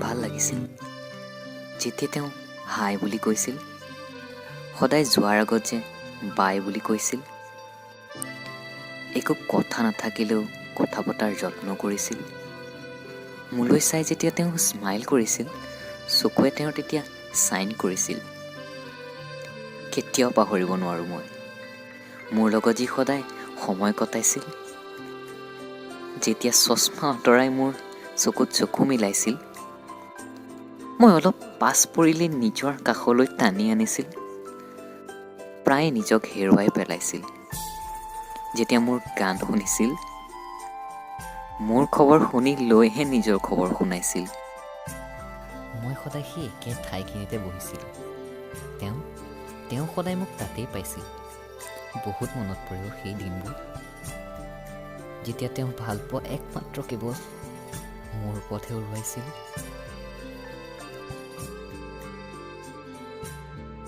ভাল লাগিছিল যেতিয়া তেওঁ হাই বুলি কৈছিল, সদায় যোৱাৰ আগত যে বাই বুলি কৈছিল, একো কথা নাথাকিলেও কথা পতাৰ যত্ন কৰিছিল। মোলৈ চাই যেতিয়া তেওঁ স্মাইল কৰিছিল, চকুৱে তেওঁৰ তেতিয়া চাইন কৰিছিল। কেতিয়াও পাহৰিব নোৱাৰোঁ মই মোৰ লগত যি সদায় সময় কটাইছিল। যেতিয়া চশমা আঁতৰাই মোৰ চকুত চকু মিলাইছিল, মই অলপ পাছ পৰিলে নিজৰ কাষলৈ টানি আনিছিল। প্ৰায় নিজক হেৰুৱাই পেলাইছিল। যেতিয়া মোৰ গান শুনিছিল, মোৰ খবৰ শুনি লৈহে নিজৰ খবৰ শুনাইছিল। মই সদায় সেই একে ঠাইখিনিতে বহিছিলোঁ। তেওঁ সদায় মোক তাতেই পাইছিল। বহুত মনত পৰে সেই দিনবোৰ, যেতিয়া তেওঁ ভালপোৱা একমাত্ৰ কেৱল মোৰ ওপৰতহে উৰুৱাইছিল।